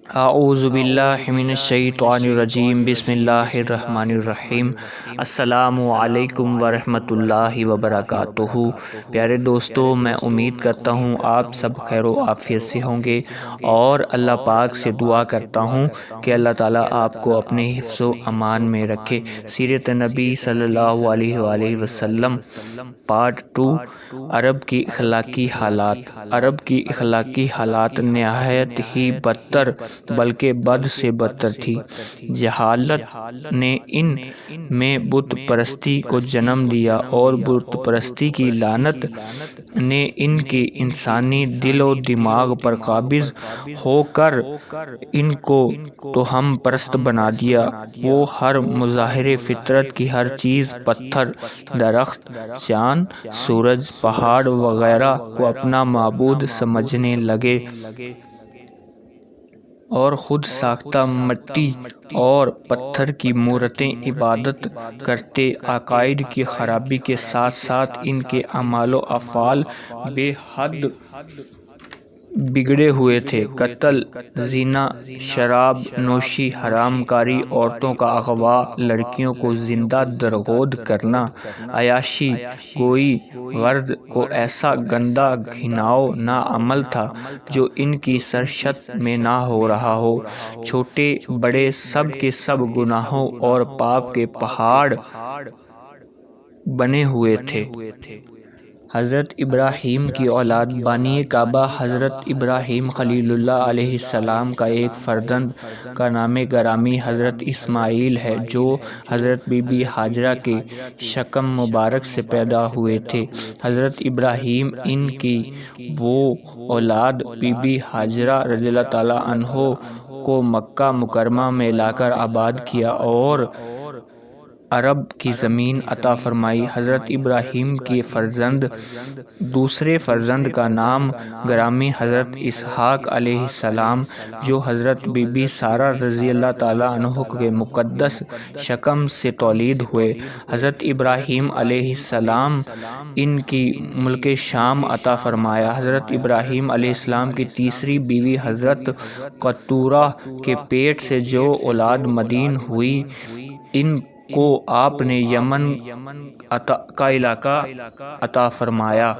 اعوذ باللہ من الشیطان الرجیم، بسم اللہ الرحمن الرحیم۔ السلام علیکم ورحمۃ اللہ وبرکاتہ۔ پیارے دوستو، میں امید کرتا ہوں آپ سب خیر و عافیت سے ہوں گے، اور اللہ پاک سے دعا کرتا ہوں کہ اللہ تعالیٰ آپ کو اپنے حفظ و امان میں رکھے۔ سیرت نبی صلی اللہ علیہ وآلہ وسلم پارٹ 2، عرب کی اخلاقی حالات۔ عرب کی اخلاقی حالات نہایت ہی بدتر بلکہ بد سے بدتر تھی۔ جہالت نے ان میں بت پرستی کو جنم دیا، اور بت پرستی کی لعنت نے ان کے انسانی دل و دماغ پر قابض ہو کر ان کو توہم پرست بنا دیا۔ وہ ہر مظاہر فطرت کی ہر چیز، پتھر، درخت، چاند، سورج، پہاڑ وغیرہ کو اپنا معبود سمجھنے لگے، اور خود ساختہ مٹی اور پتھر کی مورتیں عبادت کرتے۔ عقائد کی خرابی کے ساتھ ساتھ ان کے اعمال و افعال بے حد بگڑے ہوئے تھے۔ قتل، زنا، شراب نوشی، حرام کاری، عورتوں کا اغوا، لڑکیوں کو زندہ درگور کرنا، عیاشی گوئی، غرض کو ایسا گندا گھناؤ نا عمل تھا جو ان کی سرشت میں نہ ہو رہا ہو۔ چھوٹے بڑے سب کے سب گناہوں اور پاپ کے پہاڑ بنے ہوئے تھے۔ حضرت ابراہیم کی اولاد، بانی کعبہ حضرت ابراہیم خلیل اللہ علیہ السلام کا ایک فرزند کا نام گرامی حضرت اسماعیل ہے، جو حضرت بی بی ہاجرہ کے شکم مبارک سے پیدا ہوئے تھے۔ حضرت ابراہیم ان کی وہ اولاد بی بی ہاجرہ رضی اللہ تعالیٰ عنہ کو مکہ مکرمہ میں لا کر آباد کیا اور عرب کی زمین عطا فرمائی۔ حضرت ابراہیم کے دوسرے فرزند کا نام گرامی حضرت اسحاق علیہ السلام، جو حضرت بی بی سارہ رضی اللہ تعالیٰ عنہ کے مقدس شکم سے تولید ہوئے۔ حضرت ابراہیم علیہ السلام ان کی ملک شام عطا فرمایا۔ حضرت ابراہیم علیہ السلام کی تیسری بیوی حضرت قطورہ کے پیٹ سے جو اولاد مدین ہوئی، ان کو آپ نے یمن کا علاقہ عطا فرمایا۔